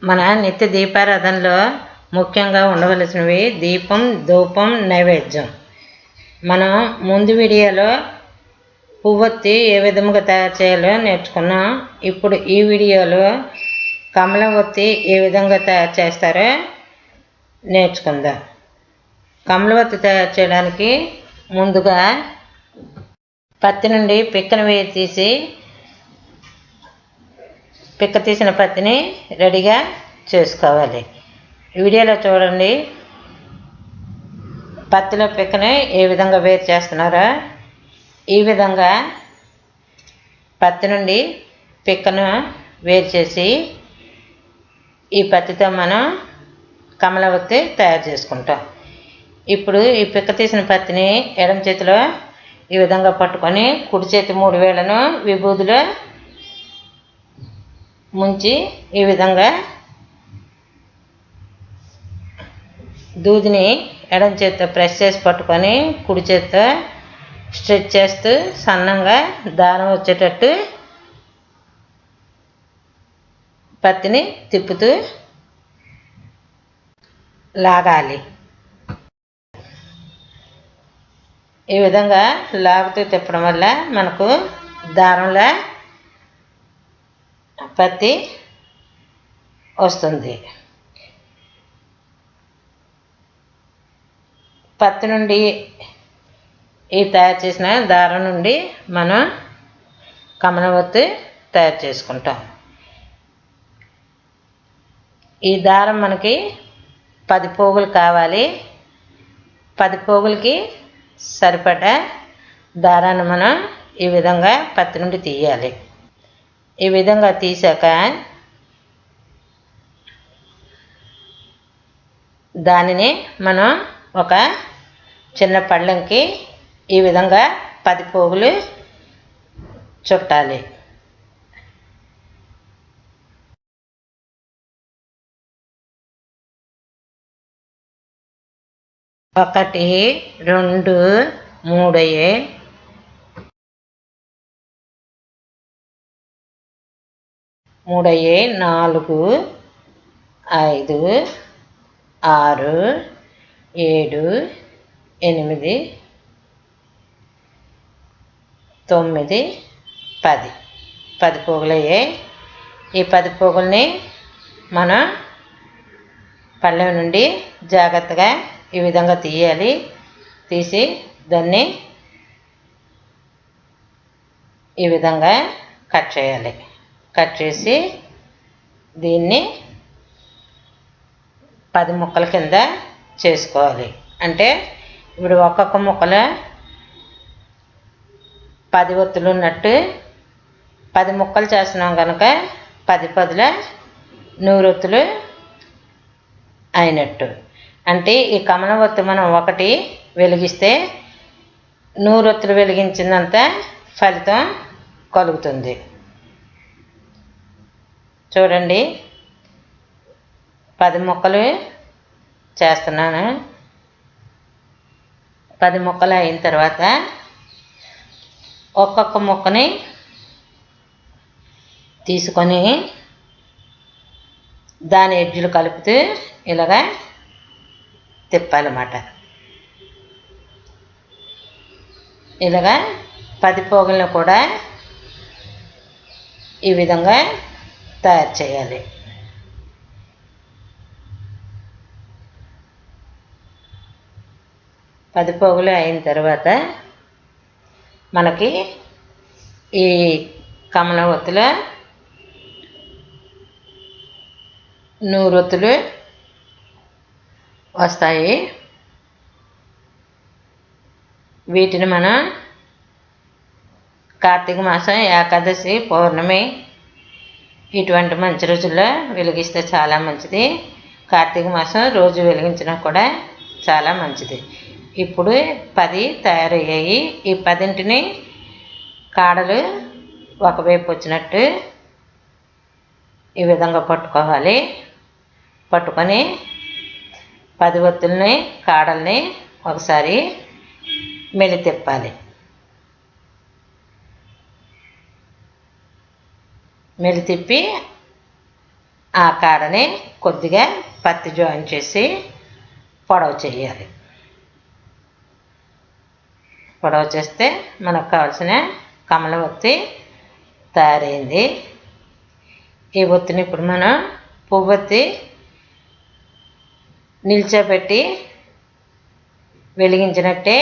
మన నిత్య దీపారాధనలో ముఖ్యంగా ఉండవలసినవి దీపం, ధూపం, నైవేద్యం. మనం ముందు వీడియోలో పువ్వొత్తి ఏ విధముగా తయారు చేయాలో నేర్చుకున్నాం. ఇప్పుడు ఈ వీడియోలో కమలం ఒత్తి ఏ విధంగా తయారు చేస్తారో నేర్చుకుందాం. కమలం ఒత్తి తయారు చేయడానికి ముందుగా పత్తి నుండి పిక్కను తీసి పిక్క తీసిన పత్తిని రెడీగా చేసుకోవాలి. వీడియోలో చూడండి, పత్తిలో పిక్కని ఏ విధంగా వేరు చేస్తున్నారో. ఈ విధంగా పత్తి నుండి పిక్కను వేరు చేసి ఈ పత్తితో మనం కమలం ఒత్తి తయారు చేసుకుంటాం. ఇప్పుడు ఈ పిక్క తీసిన పత్తిని ఎడమ చేతిలో ఈ విధంగా పట్టుకొని కుడి చేతి 3 వేళ్లను విభూదిలో ముంచి ఈ విధంగా దూదిని ఎడమ చేతితో ప్రెస్ చేసి పట్టుకొని కుడి చేతితో స్ట్రెచ్ చేస్తూ సన్నంగా దారం వచ్చేటట్టు పత్తిని తిప్పుతూ లాగాలి. ఈ విధంగా లాగుతూ తిప్పడం వల్ల మనకు దారంలో పత్తి వస్తుంది. పత్తి నుండి ఈ తయారు చేసిన దారం నుండి మనం కమలం ఒత్తి తయారు చేసుకుంటాం. ఈ దారం మనకి 10 పోగులు కావాలి. 10 పోగులకి సరిపడా దారాన్ని మనం ఈ విధంగా పత్తి నుండి తీయాలి. ఈ విధంగా తీసాక దానిని మనం ఒక చిన్న పళ్ళెంకి ఈ విధంగా 10 పోగులు చుట్టాలి. ఒకటి, 2, 3 4, 5, 6, 7, 8, 9, 10 పోగులు అయ్యాయి. ఈ 10 పోగుల్ని మనం పళ్ళెం నుండి జాగ్రత్తగా ఈ విధంగా తీయాలి. తీసి దాన్ని ఈ విధంగా కట్ చేయాలి. కట్ చేసి దీన్ని 10 ముక్కల కింద చేసుకోవాలి. అంటే ఇప్పుడు ఒక్కొక్క ముక్కలో 10 ఒత్తులు ఉన్నట్టు 10 ముక్కలు చేస్తున్నాం కనుక 10 10ల 100 ఒత్తులు అయినట్టు. అంటే ఈ కమలం ఒత్తి మనం ఒకటి వెలిగిస్తే 100 ఒత్తులు వెలిగించినంత ఫలితం కలుగుతుంది. చూడండి, 10 ముక్కలు చేస్తున్నాను. 10 ముక్కలు అయిన తర్వాత ఒక్కొక్క ముక్కని తీసుకొని దాని ఎడ్జులు కలుపుతూ ఇలాగా తిప్పాలన్నమాట. ఇలాగా 10 పోగులను కూడా ఈ విధంగా తయారు చేయాలి. పది పోగులు అయిన తర్వాత మనకి ఈ కమలం ఒత్తిలో 100 ఒత్తులు వస్తాయి. వీటిని మనం కార్తీక మాసం, ఏకాదశి, పౌర్ణమి ఇటువంటి మంచి రోజుల్లో వెలిగిస్తే చాలా మంచిది. కార్తీక మాసం రోజు వెలిగించినా కూడా చాలా మంచిది. ఇప్పుడు 10 తయారయ్యాయి. ఈ 10ంటిని కాడలు ఒకవైపు వచ్చినట్టు ఈ విధంగా పట్టుకోవాలి. పట్టుకొని 10 ఒత్తుల్ని కాడల్ని ఒకసారి మెలితిప్పాలి. మెలితిప్పి ఆ కాడని కొద్దిగా పత్తి జాయిన్ చేసి పొడవు చేయాలి. పొడవు చేస్తే మనకు కావాల్సిన కమల ఒత్తి తయారైంది. ఈ ఒత్తిని ఇప్పుడు మనం పువ్వొత్తి నిల్చోబెట్టి వెలిగించినట్టే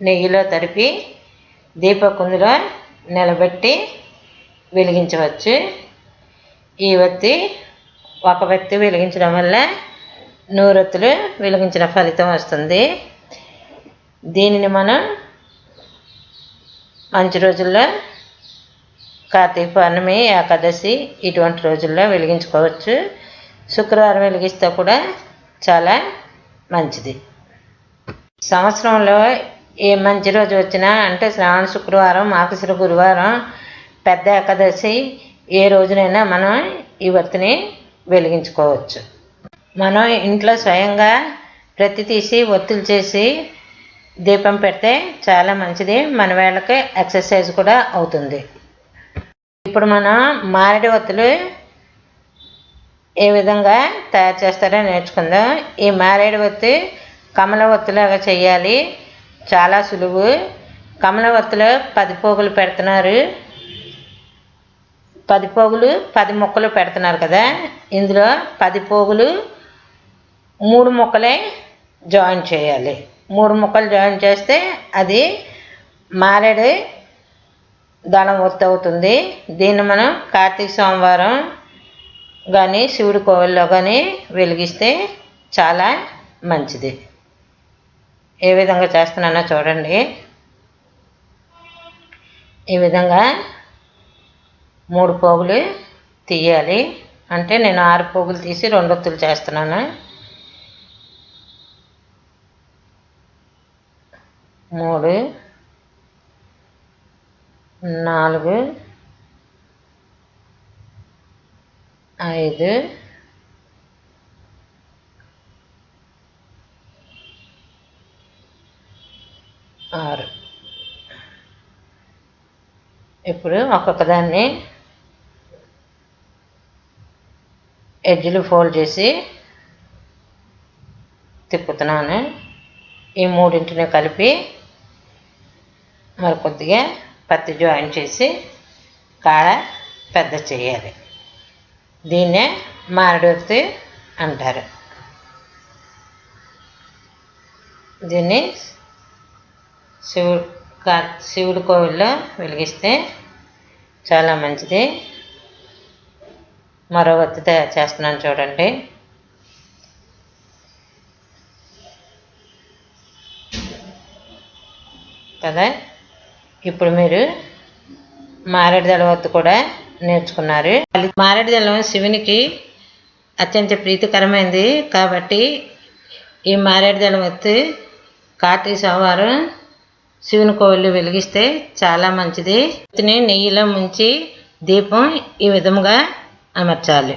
నెయ్యిలో తడిపి దీపకుందులో నిలబెట్టి వెలిగించవచ్చు. ఈ ఒత్తి ఒక ఒత్తి వెలిగించడం వల్ల 100 ఒత్తులు వెలిగించిన ఫలితం వస్తుంది. దీనిని మనం మంచి రోజుల్లో కార్తీక పౌర్ణమి, ఏకాదశి ఇటువంటి రోజుల్లో వెలిగించుకోవచ్చు. శుక్రవారం వెలిగిస్తే కూడా చాలా మంచిది. సంవత్సరంలో ఏ మంచి రోజు వచ్చినా అంటే శ్రావణ శుక్రవారం, మార్గశిర గురువారం, పెద్ద ఏకాదశి ఏ రోజునైనా మనం ఈ ఒత్తిని వెలిగించుకోవచ్చు. మనం ఇంట్లో స్వయంగా ప్రతి తీసి ఒత్తులు చేసి దీపం పెడితే చాలా మంచిది. మన వేళకి ఎక్సర్సైజ్ కూడా అవుతుంది. ఇప్పుడు మనం మారేడు ఒత్తులు ఏ విధంగా తయారు చేస్తారో నేర్చుకుందాం. ఈ మారేడు ఒత్తి కమల ఒత్తిలాగా చేయాలి. చాలా సులువు. కమల ఒత్తిలో 10 పోగులు పెడుతున్నారు. 10 పోగులు 10 ముక్కలు పెడుతున్నారు కదా. ఇందులో 10 పోగులు 3 ముక్కలే జాయిన్ చేయాలి. 3 ముక్కలు జాయిన్ చేస్తే అది మారేడు దళం ఒత్తి అవుతుంది. దీన్ని మనం కార్తీక సోమవారం కానీ శివుడి కోవిల్లో కానీ వెలిగిస్తే చాలా మంచిది. ఏ విధంగా చేస్తున్నానో చూడండి. ఈ విధంగా 3 పోగులు తీయాలి. అంటే నేను 6 పోగులు తీసి 2 ఒత్తులు చేస్తున్నాను. 3, 4, 5, 6. ఇప్పుడు ఒక్కొక్క దాన్ని ఎడ్జ్లు ఫోల్డ్ చేసి తిప్పుతున్నాను. ఈ 3ంటిని కలిపి మరి కొద్దిగా పత్తి జాయిన్ చేసి కాడ పెద్ద చేయాలి. దీన్నే మారేడు ఒత్తి అంటారు. దీన్ని శివుడి కోవిల్లో వెలిగిస్తే చాలా మంచిది. మరో ఒత్తి తయారు చేస్తున్నాను చూడండి. కదా, ఇప్పుడు మీరు మారేడు దళం ఒత్తి కూడా నేర్చుకున్నారు. మారేడు దళం శివునికి అత్యంత ప్రీతికరమైనది కాబట్టి ఈ మారేడు దళం ఒత్తి కార్తీక సోమవారం శివుని కోవిల్లో వెలిగిస్తే చాలా మంచిది. ఒత్తిని నెయ్యిలో ముంచి దీపం ఈ విధముగా అమర్చాలి.